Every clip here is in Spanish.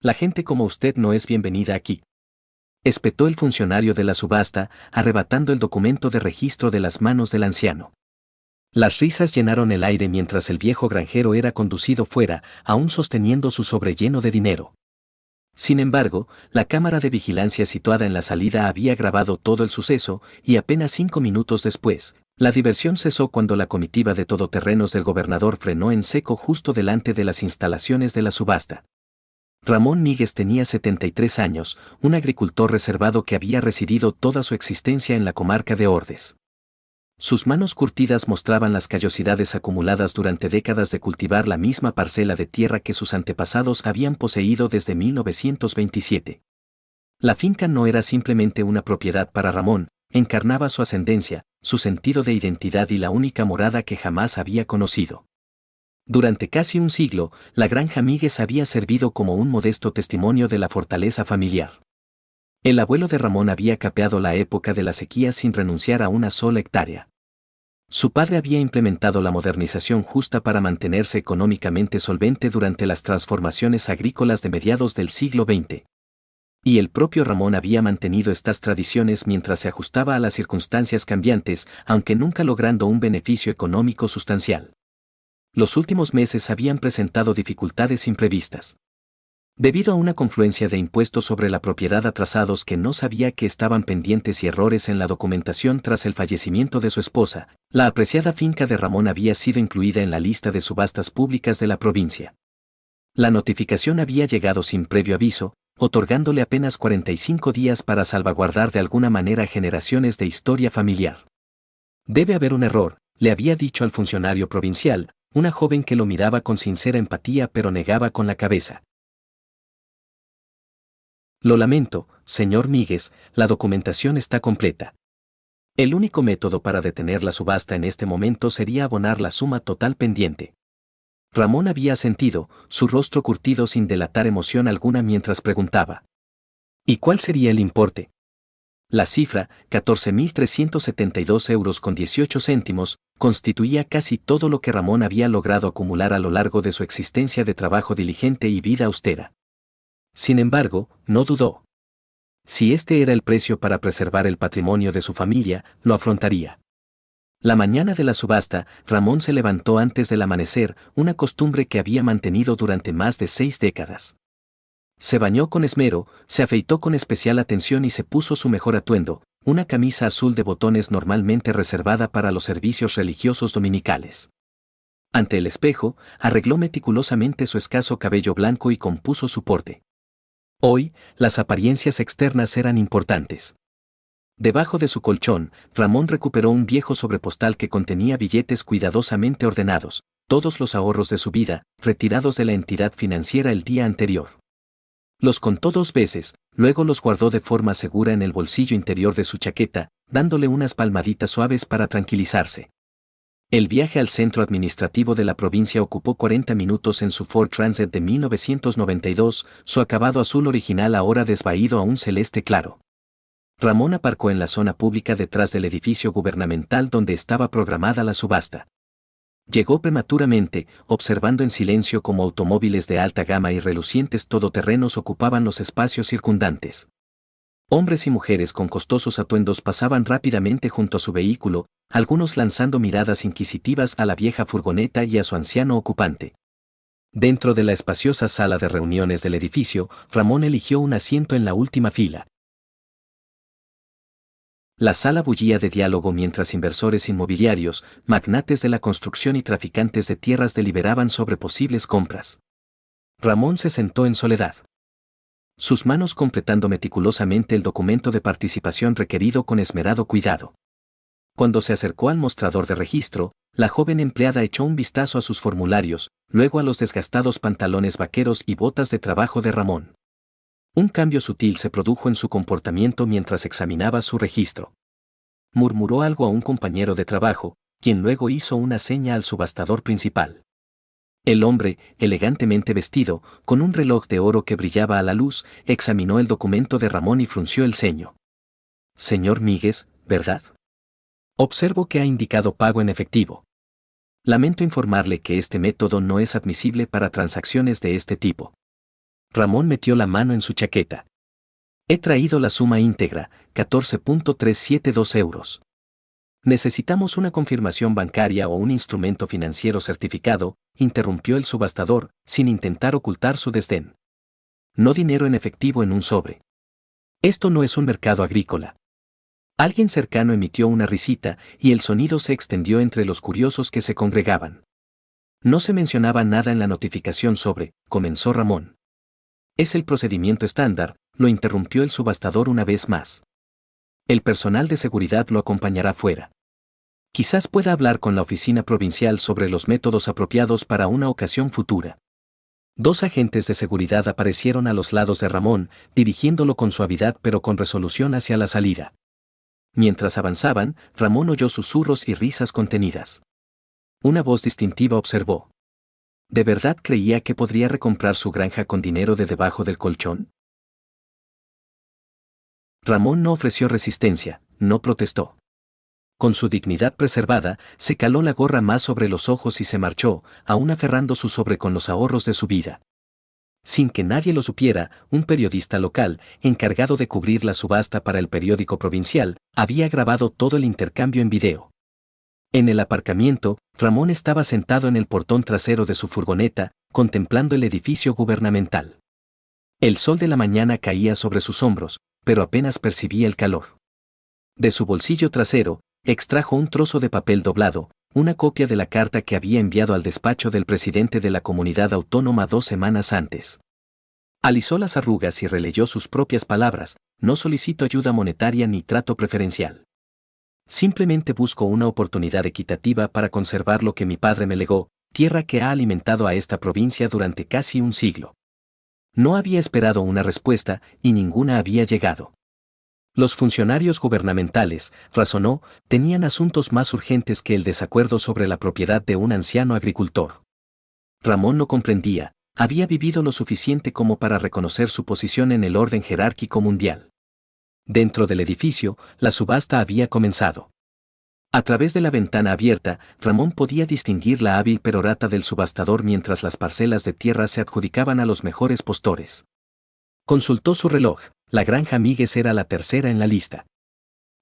La gente como usted no es bienvenida aquí. Espetó el funcionario de la subasta, arrebatando el documento de registro de las manos del anciano. Las risas llenaron el aire mientras el viejo granjero era conducido fuera, aún sosteniendo su sobre lleno de dinero. Sin embargo, la cámara de vigilancia situada en la salida había grabado todo el suceso, y apenas 5 minutos después, la diversión cesó cuando la comitiva de todoterrenos del gobernador frenó en seco justo delante de las instalaciones de la subasta. Ramón Míguez tenía 73 años, un agricultor reservado que había residido toda su existencia en la comarca de Ordes. Sus manos curtidas mostraban las callosidades acumuladas durante décadas de cultivar la misma parcela de tierra que sus antepasados habían poseído desde 1927. La finca no era simplemente una propiedad para Ramón, encarnaba su ascendencia, su sentido de identidad y la única morada que jamás había conocido. Durante casi un siglo, la granja Míguez había servido como un modesto testimonio de la fortaleza familiar. El abuelo de Ramón había capeado la época de la sequía sin renunciar a una sola hectárea. Su padre había implementado la modernización justa para mantenerse económicamente solvente durante las transformaciones agrícolas de mediados del siglo XX. Y el propio Ramón había mantenido estas tradiciones mientras se ajustaba a las circunstancias cambiantes, aunque nunca logrando un beneficio económico sustancial. Los últimos meses habían presentado dificultades imprevistas. Debido a una confluencia de impuestos sobre la propiedad atrasados que no sabía que estaban pendientes y errores en la documentación tras el fallecimiento de su esposa, la apreciada finca de Ramón había sido incluida en la lista de subastas públicas de la provincia. La notificación había llegado sin previo aviso, otorgándole apenas 45 días para salvaguardar de alguna manera generaciones de historia familiar. Debe haber un error, le había dicho al funcionario provincial, una joven que lo miraba con sincera empatía pero negaba con la cabeza. Lo lamento, señor Míguez, la documentación está completa. El único método para detener la subasta en este momento sería abonar la suma total pendiente. Ramón había asentido, su rostro curtido sin delatar emoción alguna mientras preguntaba. ¿Y cuál sería el importe? La cifra, 14.372 euros con 18 céntimos, constituía casi todo lo que Ramón había logrado acumular a lo largo de su existencia de trabajo diligente y vida austera. Sin embargo, no dudó. Si este era el precio para preservar el patrimonio de su familia, lo afrontaría. La mañana de la subasta, Ramón se levantó antes del amanecer, una costumbre que había mantenido durante más de 6 décadas. Se bañó con esmero, se afeitó con especial atención y se puso su mejor atuendo, una camisa azul de botones normalmente reservada para los servicios religiosos dominicales. Ante el espejo, arregló meticulosamente su escaso cabello blanco y compuso su porte. Hoy, las apariencias externas eran importantes. Debajo de su colchón, Ramón recuperó un viejo sobrepostal que contenía billetes cuidadosamente ordenados, todos los ahorros de su vida, retirados de la entidad financiera el día anterior. Los contó 2 veces, luego los guardó de forma segura en el bolsillo interior de su chaqueta, dándole unas palmaditas suaves para tranquilizarse. El viaje al centro administrativo de la provincia ocupó 40 minutos en su Ford Transit de 1992, su acabado azul original ahora desvaído a un celeste claro. Ramón aparcó en la zona pública detrás del edificio gubernamental donde estaba programada la subasta. Llegó prematuramente, observando en silencio cómo automóviles de alta gama y relucientes todoterrenos ocupaban los espacios circundantes. Hombres y mujeres con costosos atuendos pasaban rápidamente junto a su vehículo, algunos lanzando miradas inquisitivas a la vieja furgoneta y a su anciano ocupante. Dentro de la espaciosa sala de reuniones del edificio, Ramón eligió un asiento en la última fila. La sala bullía de diálogo mientras inversores inmobiliarios, magnates de la construcción y traficantes de tierras deliberaban sobre posibles compras. Ramón se sentó en soledad. Sus manos completando meticulosamente el documento de participación requerido con esmerado cuidado. Cuando se acercó al mostrador de registro, la joven empleada echó un vistazo a sus formularios, luego a los desgastados pantalones vaqueros y botas de trabajo de Ramón. Un cambio sutil se produjo en su comportamiento mientras examinaba su registro. Murmuró algo a un compañero de trabajo, quien luego hizo una seña al subastador principal. El hombre, elegantemente vestido, con un reloj de oro que brillaba a la luz, examinó el documento de Ramón y frunció el ceño. Señor Míguez, ¿verdad? Observo que ha indicado pago en efectivo. Lamento informarle que este método no es admisible para transacciones de este tipo. Ramón metió la mano en su chaqueta. He traído la suma íntegra, 14.372 euros. Necesitamos una confirmación bancaria o un instrumento financiero certificado, interrumpió el subastador, sin intentar ocultar su desdén. No dinero en efectivo en un sobre. Esto no es un mercado agrícola. Alguien cercano emitió una risita y el sonido se extendió entre los curiosos que se congregaban. No se mencionaba nada en la notificación sobre, comenzó Ramón. Es el procedimiento estándar, lo interrumpió el subastador una vez más. El personal de seguridad lo acompañará fuera. Quizás pueda hablar con la oficina provincial sobre los métodos apropiados para una ocasión futura. Dos agentes de seguridad aparecieron a los lados de Ramón, dirigiéndolo con suavidad pero con resolución hacia la salida. Mientras avanzaban, Ramón oyó susurros y risas contenidas. Una voz distintiva observó. ¿De verdad creía que podría recomprar su granja con dinero de debajo del colchón? Ramón no ofreció resistencia, no protestó. Con su dignidad preservada, se caló la gorra más sobre los ojos y se marchó, aún aferrando su sobre con los ahorros de su vida. Sin que nadie lo supiera, un periodista local, encargado de cubrir la subasta para el periódico provincial, había grabado todo el intercambio en video. En el aparcamiento, Ramón estaba sentado en el portón trasero de su furgoneta, contemplando el edificio gubernamental. El sol de la mañana caía sobre sus hombros, pero apenas percibía el calor. De su bolsillo trasero, extrajo un trozo de papel doblado, una copia de la carta que había enviado al despacho del presidente de la comunidad autónoma 2 semanas antes. Alisó las arrugas y releyó sus propias palabras: no solicito ayuda monetaria ni trato preferencial. Simplemente busco una oportunidad equitativa para conservar lo que mi padre me legó, tierra que ha alimentado a esta provincia durante casi un siglo. No había esperado una respuesta y ninguna había llegado. Los funcionarios gubernamentales, razonó, tenían asuntos más urgentes que el desacuerdo sobre la propiedad de un anciano agricultor. Ramón no comprendía, había vivido lo suficiente como para reconocer su posición en el orden jerárquico mundial. Dentro del edificio, la subasta había comenzado. A través de la ventana abierta, Ramón podía distinguir la hábil perorata del subastador mientras las parcelas de tierra se adjudicaban a los mejores postores. Consultó su reloj, la granja Míguez era la tercera en la lista.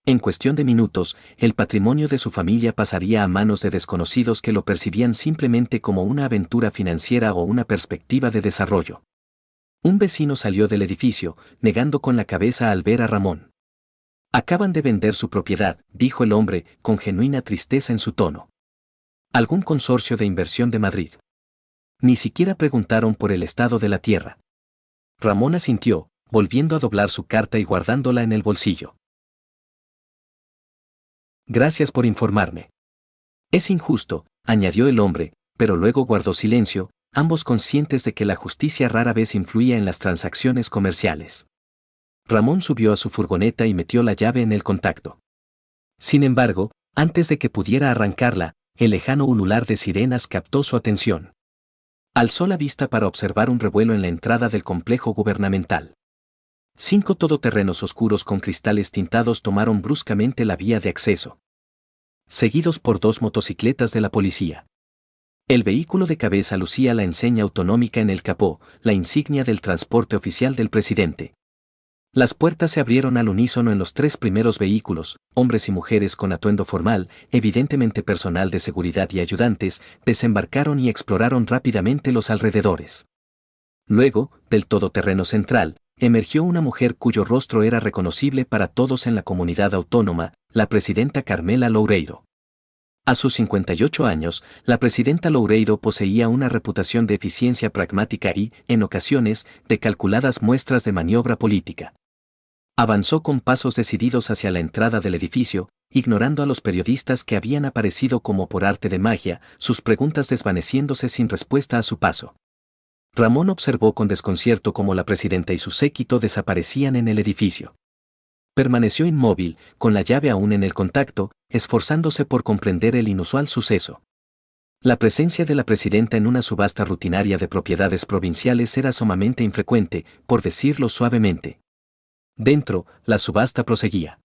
En cuestión de minutos, el patrimonio de su familia pasaría a manos de desconocidos que lo percibían simplemente como una aventura financiera o una perspectiva de desarrollo. Un vecino salió del edificio, negando con la cabeza al ver a Ramón. Acaban de vender su propiedad, dijo el hombre, con genuina tristeza en su tono. Algún consorcio de inversión de Madrid. Ni siquiera preguntaron por el estado de la tierra. Ramón asintió, volviendo a doblar su carta y guardándola en el bolsillo. Gracias por informarme. Es injusto, añadió el hombre, pero luego guardó silencio, ambos conscientes de que la justicia rara vez influía en las transacciones comerciales. Ramón subió a su furgoneta y metió la llave en el contacto. Sin embargo, antes de que pudiera arrancarla, el lejano ulular de sirenas captó su atención. Alzó la vista para observar un revuelo en la entrada del complejo gubernamental. 5 todoterrenos oscuros con cristales tintados tomaron bruscamente la vía de acceso, seguidos por 2 motocicletas de la policía. El vehículo de cabeza lucía la enseña autonómica en el capó, la insignia del transporte oficial del presidente. Las puertas se abrieron al unísono en los 3 primeros vehículos, hombres y mujeres con atuendo formal, evidentemente personal de seguridad y ayudantes, desembarcaron y exploraron rápidamente los alrededores. Luego, del todoterreno central, emergió una mujer cuyo rostro era reconocible para todos en la comunidad autónoma, la presidenta Carmela Loureiro. A sus 58 años, la presidenta Loureiro poseía una reputación de eficiencia pragmática y, en ocasiones, de calculadas muestras de maniobra política. Avanzó con pasos decididos hacia la entrada del edificio, ignorando a los periodistas que habían aparecido como por arte de magia, sus preguntas desvaneciéndose sin respuesta a su paso. Ramón observó con desconcierto cómo la presidenta y su séquito desaparecían en el edificio. Permaneció inmóvil, con la llave aún en el contacto, esforzándose por comprender el inusual suceso. La presencia de la presidenta en una subasta rutinaria de propiedades provinciales era sumamente infrecuente, por decirlo suavemente. Dentro, la subasta proseguía.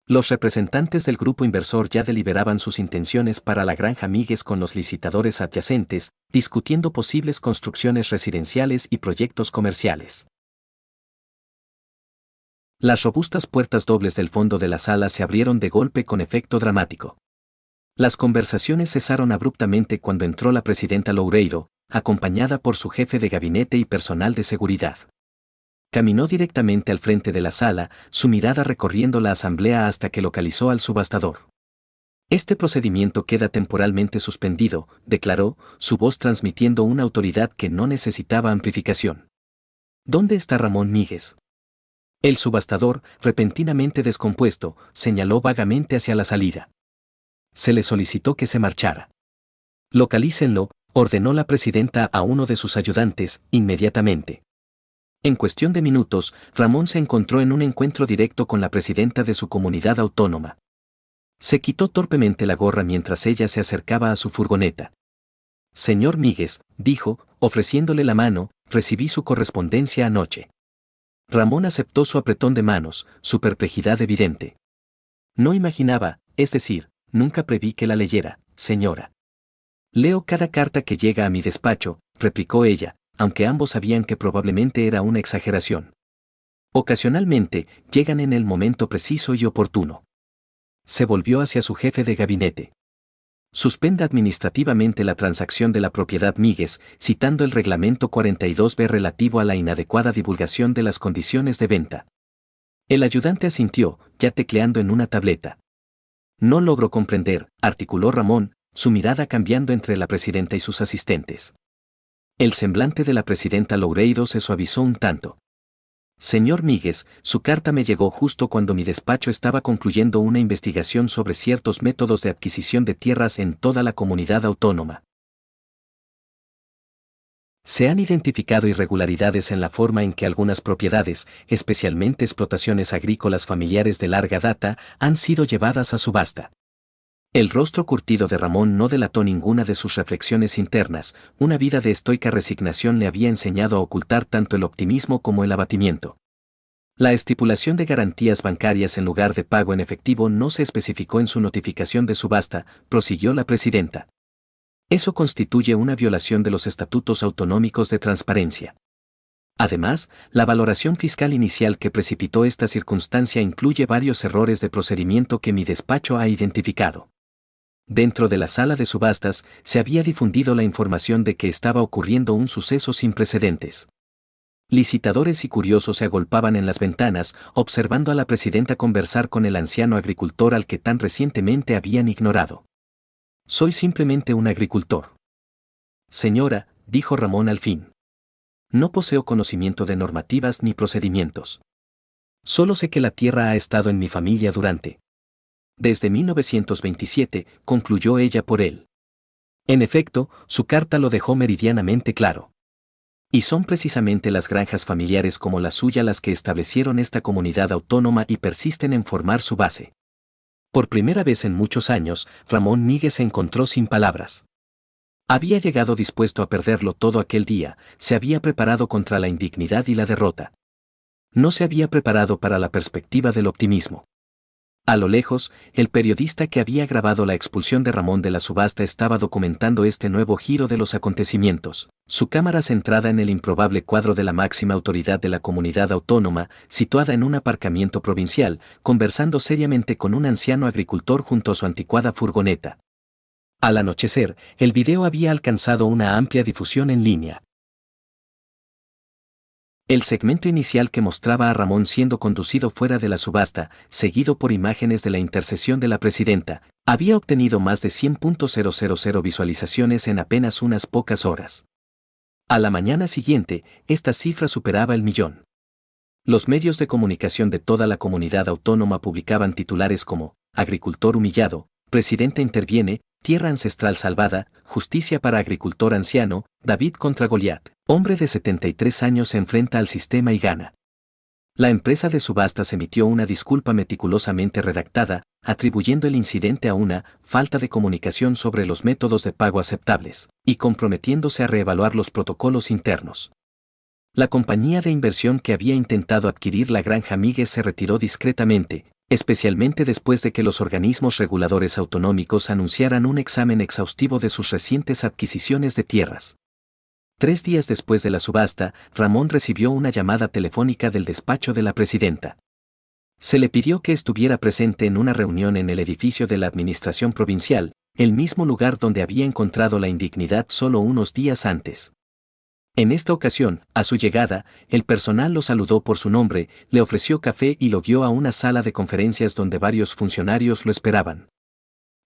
Los representantes del grupo inversor ya deliberaban sus intenciones para la granja Migues con los licitadores adyacentes, discutiendo posibles construcciones residenciales y proyectos comerciales. Las robustas puertas dobles del fondo de la sala se abrieron de golpe con efecto dramático. Las conversaciones cesaron abruptamente cuando entró la presidenta Loureiro, acompañada por su jefe de gabinete y personal de seguridad. Caminó directamente al frente de la sala, su mirada recorriendo la asamblea hasta que localizó al subastador. Este procedimiento queda temporalmente suspendido, declaró, su voz transmitiendo una autoridad que no necesitaba amplificación. ¿Dónde está Ramón Míguez? El subastador, repentinamente descompuesto, señaló vagamente hacia la salida. Se le solicitó que se marchara. Localícenlo, ordenó la presidenta a uno de sus ayudantes, inmediatamente. En cuestión de minutos, Ramón se encontró en un encuentro directo con la presidenta de su comunidad autónoma. Se quitó torpemente la gorra mientras ella se acercaba a su furgoneta. Señor Míguez, dijo, ofreciéndole la mano, recibí su correspondencia anoche. Ramón aceptó su apretón de manos, su perplejidad evidente. No imaginaba, es decir, nunca preví que la leyera, señora. Leo cada carta que llega a mi despacho, replicó ella, aunque ambos sabían que probablemente era una exageración. Ocasionalmente, llegan en el momento preciso y oportuno. Se volvió hacia su jefe de gabinete. Suspenda administrativamente la transacción de la propiedad Míguez, citando el reglamento 42B relativo a la inadecuada divulgación de las condiciones de venta. El ayudante asintió, ya tecleando en una tableta. No logró comprender, articuló Ramón, su mirada cambiando entre la presidenta y sus asistentes. El semblante de la presidenta Loureiro se suavizó un tanto. Señor Míguez, su carta me llegó justo cuando mi despacho estaba concluyendo una investigación sobre ciertos métodos de adquisición de tierras en toda la comunidad autónoma. Se han identificado irregularidades en la forma en que algunas propiedades, especialmente explotaciones agrícolas familiares de larga data, han sido llevadas a subasta. El rostro curtido de Ramón no delató ninguna de sus reflexiones internas, una vida de estoica resignación le había enseñado a ocultar tanto el optimismo como el abatimiento. La estipulación de garantías bancarias en lugar de pago en efectivo no se especificó en su notificación de subasta, prosiguió la presidenta. Eso constituye una violación de los estatutos autonómicos de transparencia. Además, la valoración fiscal inicial que precipitó esta circunstancia incluye varios errores de procedimiento que mi despacho ha identificado. Dentro de la sala de subastas se había difundido la información de que estaba ocurriendo un suceso sin precedentes. Licitadores y curiosos se agolpaban en las ventanas, observando a la presidenta conversar con el anciano agricultor al que tan recientemente habían ignorado. Soy simplemente un agricultor. Señora, dijo Ramón al fin. No poseo conocimiento de normativas ni procedimientos. Solo sé que la tierra ha estado en mi familia desde 1927, concluyó ella por él. En efecto, su carta lo dejó meridianamente claro. Y son precisamente las granjas familiares como la suya las que establecieron esta comunidad autónoma y persisten en formar su base. Por primera vez en muchos años, Ramón Míguez se encontró sin palabras. Había llegado dispuesto a perderlo todo aquel día, se había preparado contra la indignidad y la derrota. No se había preparado para la perspectiva del optimismo. A lo lejos, el periodista que había grabado la expulsión de Ramón de la subasta estaba documentando este nuevo giro de los acontecimientos, su cámara centrada en el improbable cuadro de la máxima autoridad de la comunidad autónoma, situada en un aparcamiento provincial, conversando seriamente con un anciano agricultor junto a su anticuada furgoneta. Al anochecer, el video había alcanzado una amplia difusión en línea. El segmento inicial que mostraba a Ramón siendo conducido fuera de la subasta, seguido por imágenes de la intercesión de la presidenta, había obtenido más de 100.000 visualizaciones en apenas unas pocas horas. A la mañana siguiente, esta cifra superaba el 1.000.000. Los medios de comunicación de toda la comunidad autónoma publicaban titulares como «Agricultor humillado», «Presidenta interviene», «Tierra ancestral salvada», «Justicia para agricultor anciano», «David contra Goliat». Hombre de 73 años se enfrenta al sistema y gana. La empresa de subastas emitió una disculpa meticulosamente redactada, atribuyendo el incidente a una falta de comunicación sobre los métodos de pago aceptables, y comprometiéndose a reevaluar los protocolos internos. La compañía de inversión que había intentado adquirir la granja Míguez se retiró discretamente, especialmente después de que los organismos reguladores autonómicos anunciaran un examen exhaustivo de sus recientes adquisiciones de tierras. 3 días después de la subasta, Ramón recibió una llamada telefónica del despacho de la presidenta. Se le pidió que estuviera presente en una reunión en el edificio de la Administración Provincial, el mismo lugar donde había encontrado la indignidad solo unos días antes. En esta ocasión, a su llegada, el personal lo saludó por su nombre, le ofreció café y lo guió a una sala de conferencias donde varios funcionarios lo esperaban.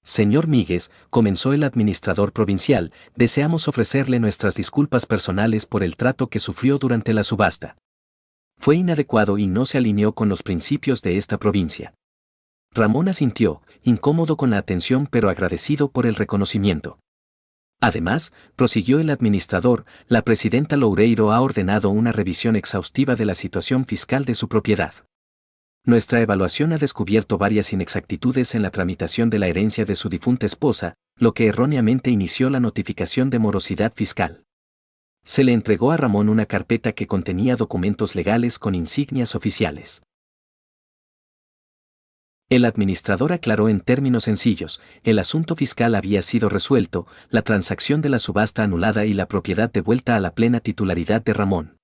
Señor Míguez, comenzó el administrador provincial, deseamos ofrecerle nuestras disculpas personales por el trato que sufrió durante la subasta. Fue inadecuado y no se alineó con los principios de esta provincia. Ramón asintió, incómodo con la atención pero agradecido por el reconocimiento. Además, prosiguió el administrador, la presidenta Loureiro ha ordenado una revisión exhaustiva de la situación fiscal de su propiedad. Nuestra evaluación ha descubierto varias inexactitudes en la tramitación de la herencia de su difunta esposa, lo que erróneamente inició la notificación de morosidad fiscal. Se le entregó a Ramón una carpeta que contenía documentos legales con insignias oficiales. El administrador aclaró en términos sencillos, el asunto fiscal había sido resuelto, la transacción de la subasta anulada y la propiedad devuelta a la plena titularidad de Ramón.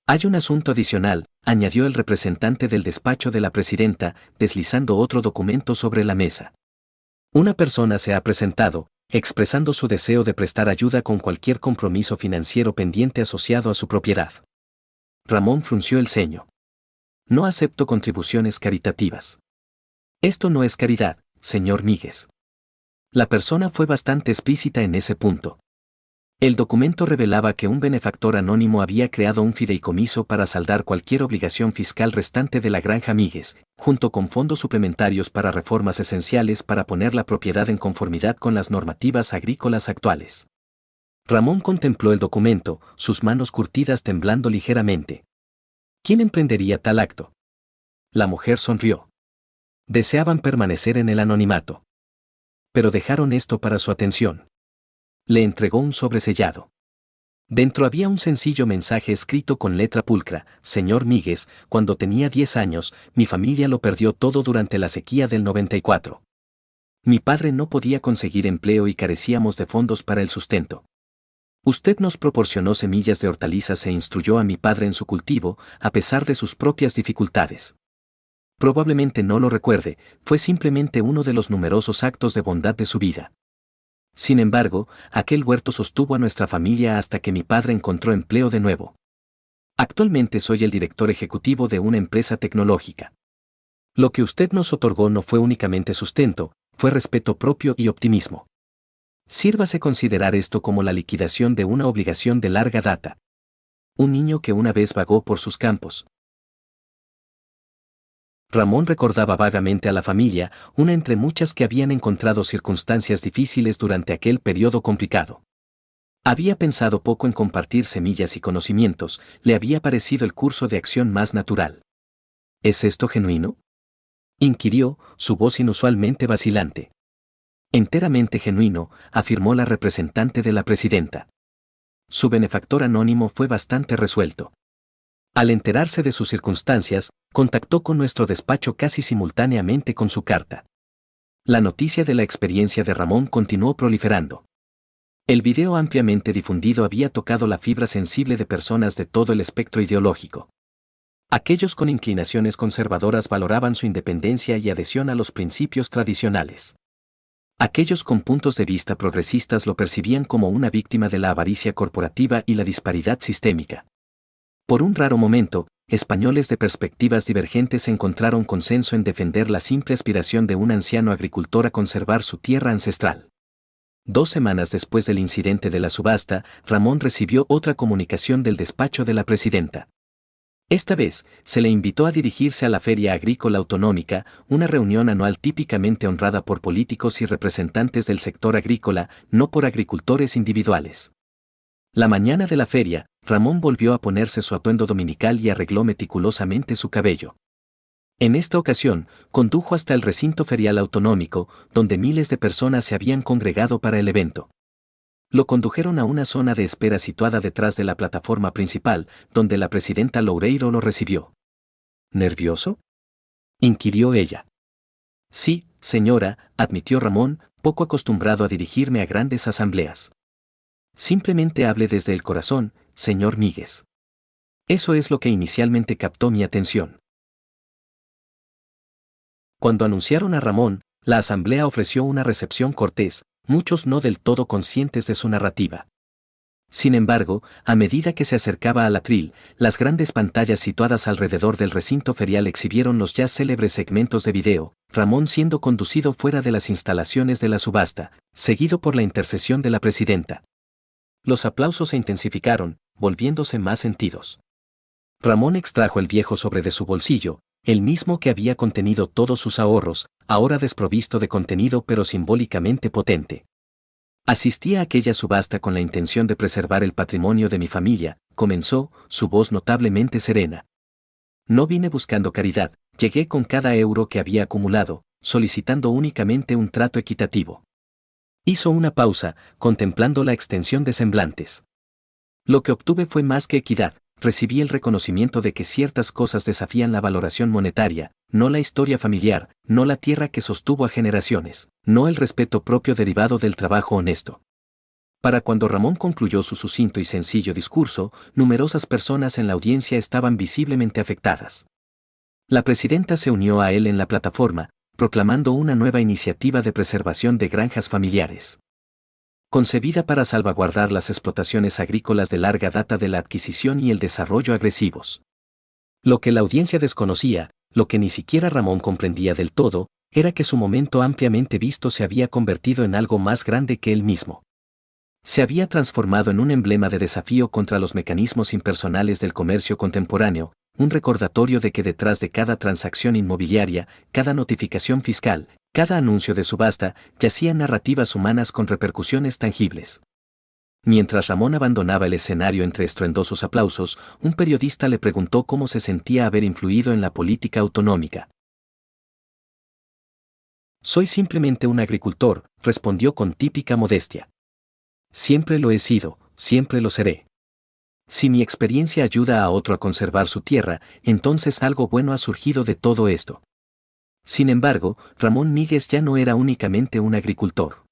Hay un asunto adicional, añadió el representante del despacho de la presidenta, deslizando otro documento sobre la mesa. Una persona se ha presentado, expresando su deseo de prestar ayuda con cualquier compromiso financiero pendiente asociado a su propiedad. Ramón frunció el ceño. No acepto contribuciones caritativas. Esto no es caridad, señor Míguez. La persona fue bastante explícita en ese punto. El documento revelaba que un benefactor anónimo había creado un fideicomiso para saldar cualquier obligación fiscal restante de la granja Míguez, junto con fondos suplementarios para reformas esenciales para poner la propiedad en conformidad con las normativas agrícolas actuales. Ramón contempló el documento, sus manos curtidas temblando ligeramente. ¿Quién emprendería tal acto? La mujer sonrió. Deseaban permanecer en el anonimato. Pero dejaron esto para su atención. Le entregó un sobresellado. Dentro había un sencillo mensaje escrito con letra pulcra: Señor Míguez, cuando tenía 10 años, mi familia lo perdió todo durante la sequía del 94. Mi padre no podía conseguir empleo y carecíamos de fondos para el sustento. Usted nos proporcionó semillas de hortalizas e instruyó a mi padre en su cultivo, a pesar de sus propias dificultades. Probablemente no lo recuerde, fue simplemente uno de los numerosos actos de bondad de su vida. Sin embargo, aquel huerto sostuvo a nuestra familia hasta que mi padre encontró empleo de nuevo. Actualmente soy el director ejecutivo de una empresa tecnológica. Lo que usted nos otorgó no fue únicamente sustento, fue respeto propio y optimismo. Sírvase considerar esto como la liquidación de una obligación de larga data. Un niño que una vez vagó por sus campos. Ramón recordaba vagamente a la familia, una entre muchas que habían encontrado circunstancias difíciles durante aquel periodo complicado. Había pensado poco en compartir semillas y conocimientos, le había parecido el curso de acción más natural. ¿Es esto genuino?, inquirió, su voz inusualmente vacilante. Enteramente genuino, afirmó la representante de la presidenta. Su benefactor anónimo fue bastante resuelto. Al enterarse de sus circunstancias, contactó con nuestro despacho casi simultáneamente con su carta. La noticia de la experiencia de Ramón continuó proliferando. El video ampliamente difundido había tocado la fibra sensible de personas de todo el espectro ideológico. Aquellos con inclinaciones conservadoras valoraban su independencia y adhesión a los principios tradicionales. Aquellos con puntos de vista progresistas lo percibían como una víctima de la avaricia corporativa y la disparidad sistémica. Por un raro momento, españoles de perspectivas divergentes encontraron consenso en defender la simple aspiración de un anciano agricultor a conservar su tierra ancestral. 2 semanas después del incidente de la subasta, Ramón recibió otra comunicación del despacho de la presidenta. Esta vez, se le invitó a dirigirse a la Feria Agrícola Autonómica, una reunión anual típicamente honrada por políticos y representantes del sector agrícola, no por agricultores individuales. La mañana de la feria, Ramón volvió a ponerse su atuendo dominical y arregló meticulosamente su cabello. En esta ocasión, condujo hasta el recinto ferial autonómico, donde miles de personas se habían congregado para el evento. Lo condujeron a una zona de espera situada detrás de la plataforma principal, donde la presidenta Loureiro lo recibió. ¿Nervioso?, inquirió ella. Sí, señora, admitió Ramón, poco acostumbrado a dirigirme a grandes asambleas. Simplemente hable desde el corazón, señor Míguez. Eso es lo que inicialmente captó mi atención. Cuando anunciaron a Ramón, la asamblea ofreció una recepción cortés, muchos no del todo conscientes de su narrativa. Sin embargo, a medida que se acercaba al atril, las grandes pantallas situadas alrededor del recinto ferial exhibieron los ya célebres segmentos de video, Ramón siendo conducido fuera de las instalaciones de la subasta, seguido por la intercesión de la presidenta. Los aplausos se intensificaron, volviéndose más sentidos. Ramón extrajo el viejo sobre de su bolsillo, el mismo que había contenido todos sus ahorros, ahora desprovisto de contenido pero simbólicamente potente. Asistí a aquella subasta con la intención de preservar el patrimonio de mi familia, comenzó, su voz notablemente serena. No vine buscando caridad, llegué con cada euro que había acumulado, solicitando únicamente un trato equitativo. Hizo una pausa, contemplando la extensión de semblantes. Lo que obtuve fue más que equidad, recibí el reconocimiento de que ciertas cosas desafían la valoración monetaria, no la historia familiar, no la tierra que sostuvo a generaciones, no el respeto propio derivado del trabajo honesto. Para cuando Ramón concluyó su sucinto y sencillo discurso, numerosas personas en la audiencia estaban visiblemente afectadas. La presidenta se unió a él en la plataforma, proclamando una nueva iniciativa de preservación de granjas familiares. Concebida para salvaguardar las explotaciones agrícolas de larga data de la adquisición y el desarrollo agresivos. Lo que la audiencia desconocía, lo que ni siquiera Ramón comprendía del todo, era que su momento ampliamente visto se había convertido en algo más grande que él mismo. Se había transformado en un emblema de desafío contra los mecanismos impersonales del comercio contemporáneo, un recordatorio de que detrás de cada transacción inmobiliaria, cada notificación fiscal, cada anuncio de subasta, yacían narrativas humanas con repercusiones tangibles. Mientras Ramón abandonaba el escenario entre estruendosos aplausos, un periodista le preguntó cómo se sentía haber influido en la política autonómica. Soy simplemente un agricultor, respondió con típica modestia. Siempre lo he sido, siempre lo seré. Si mi experiencia ayuda a otro a conservar su tierra, entonces algo bueno ha surgido de todo esto. Sin embargo, Ramón Míguez ya no era únicamente un agricultor.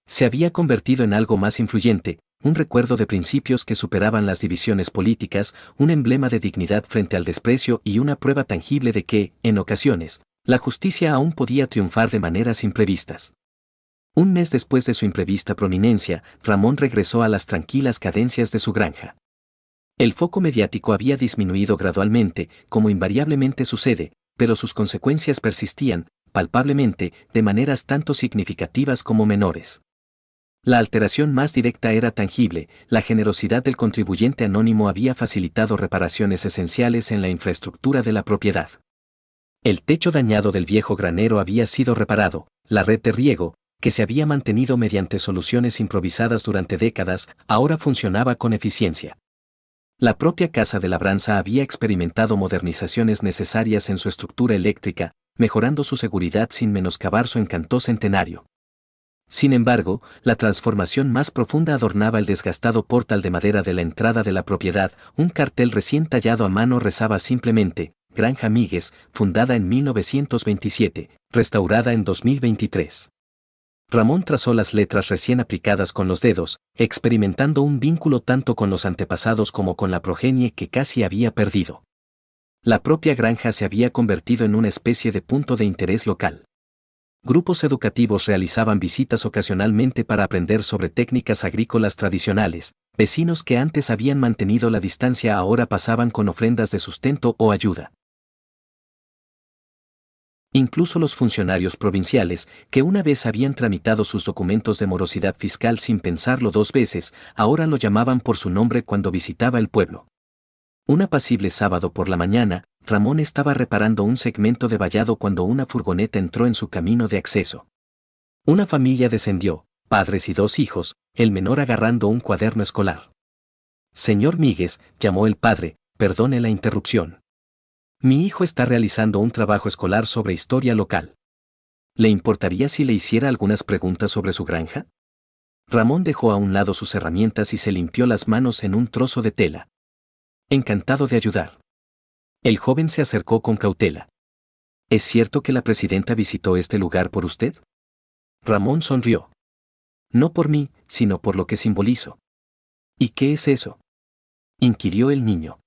Se había convertido en algo más influyente, un recuerdo de principios que superaban las divisiones políticas, un emblema de dignidad frente al desprecio y una prueba tangible de que, en ocasiones, la justicia aún podía triunfar de maneras imprevistas. Un mes después de su imprevista prominencia, Ramón regresó a las tranquilas cadencias de su granja. El foco mediático había disminuido gradualmente, como invariablemente sucede, pero sus consecuencias persistían, palpablemente, de maneras tanto significativas como menores. La alteración más directa era tangible, la generosidad del contribuyente anónimo había facilitado reparaciones esenciales en la infraestructura de la propiedad. El techo dañado del viejo granero había sido reparado, la red de riego, que se había mantenido mediante soluciones improvisadas durante décadas, ahora funcionaba con eficiencia. La propia casa de labranza había experimentado modernizaciones necesarias en su estructura eléctrica, mejorando su seguridad sin menoscabar su encanto centenario. Sin embargo, la transformación más profunda adornaba el desgastado portal de madera de la entrada de la propiedad, un cartel recién tallado a mano rezaba simplemente, Granja Míguez, fundada en 1927, restaurada en 2023. Ramón trazó las letras recién aplicadas con los dedos, experimentando un vínculo tanto con los antepasados como con la progenie que casi había perdido. La propia granja se había convertido en una especie de punto de interés local. Grupos educativos realizaban visitas ocasionalmente para aprender sobre técnicas agrícolas tradicionales, vecinos que antes habían mantenido la distancia ahora pasaban con ofrendas de sustento o ayuda. Incluso los funcionarios provinciales, que una vez habían tramitado sus documentos de morosidad fiscal sin pensarlo dos veces, ahora lo llamaban por su nombre cuando visitaba el pueblo. Un apacible sábado por la mañana, Ramón estaba reparando un segmento de vallado cuando una furgoneta entró en su camino de acceso. Una familia descendió, padres y dos hijos, el menor agarrando un cuaderno escolar. Señor Míguez, llamó el padre, perdone la interrupción. Mi hijo está realizando un trabajo escolar sobre historia local. ¿Le importaría si le hiciera algunas preguntas sobre su granja? Ramón dejó a un lado sus herramientas y se limpió las manos en un trozo de tela. Encantado de ayudar. El joven se acercó con cautela. ¿Es cierto que la presidenta visitó este lugar por usted? Ramón sonrió. No por mí, sino por lo que simbolizo. ¿Y qué es eso? Inquirió el niño.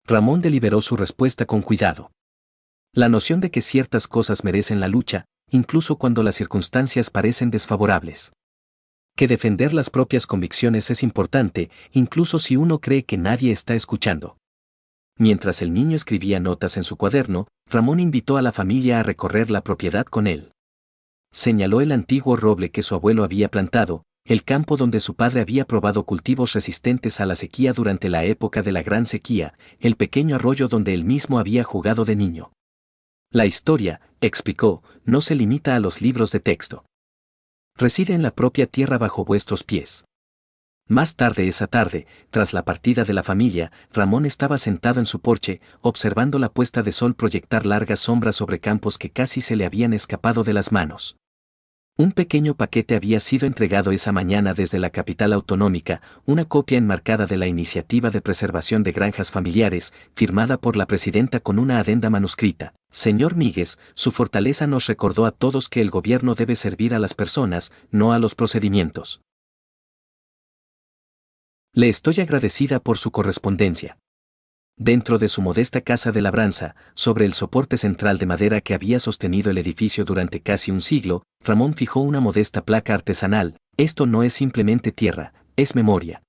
Ramón deliberó su respuesta con cuidado. La noción de que ciertas cosas merecen la lucha, incluso cuando las circunstancias parecen desfavorables. Que defender las propias convicciones es importante, incluso si uno cree que nadie está escuchando. Mientras el niño escribía notas en su cuaderno, Ramón invitó a la familia a recorrer la propiedad con él. Señaló el antiguo roble que su abuelo había plantado, el campo donde su padre había probado cultivos resistentes a la sequía durante la época de la gran sequía, el pequeño arroyo donde él mismo había jugado de niño. La historia, explicó, no se limita a los libros de texto. Reside en la propia tierra bajo vuestros pies. Más tarde esa tarde, tras la partida de la familia, Ramón estaba sentado en su porche, observando la puesta de sol proyectar largas sombras sobre campos que casi se le habían escapado de las manos. Un pequeño paquete había sido entregado esa mañana desde la capital autonómica, una copia enmarcada de la Iniciativa de Preservación de Granjas Familiares, firmada por la presidenta con una adenda manuscrita. Señor Míguez, su fortaleza nos recordó a todos que el gobierno debe servir a las personas, no a los procedimientos. Le estoy agradecida por su correspondencia. Dentro de su modesta casa de labranza, sobre el soporte central de madera que había sostenido el edificio durante casi un siglo, Ramón fijó una modesta placa artesanal: esto no es simplemente tierra, es memoria.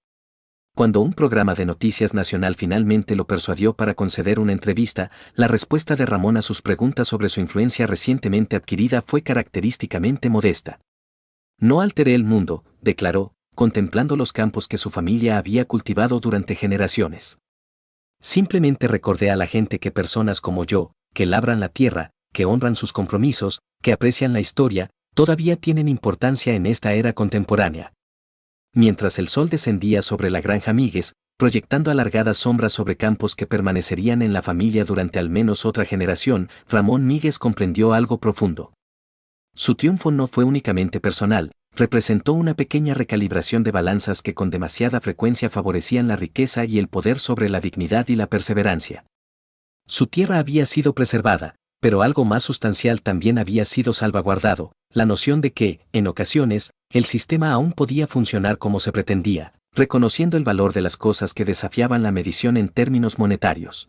Cuando un programa de noticias nacional finalmente lo persuadió para conceder una entrevista, la respuesta de Ramón a sus preguntas sobre su influencia recientemente adquirida fue característicamente modesta. No alteré el mundo, declaró, contemplando los campos que su familia había cultivado durante generaciones. Simplemente recordé a la gente que personas como yo, que labran la tierra, que honran sus compromisos, que aprecian la historia, todavía tienen importancia en esta era contemporánea. Mientras el sol descendía sobre la granja Míguez, proyectando alargadas sombras sobre campos que permanecerían en la familia durante al menos otra generación, Ramón Míguez comprendió algo profundo. Su triunfo no fue únicamente personal, representó una pequeña recalibración de balanzas que con demasiada frecuencia favorecían la riqueza y el poder sobre la dignidad y la perseverancia. Su tierra había sido preservada, pero algo más sustancial también había sido salvaguardado: la noción de que, en ocasiones, el sistema aún podía funcionar como se pretendía, reconociendo el valor de las cosas que desafiaban la medición en términos monetarios.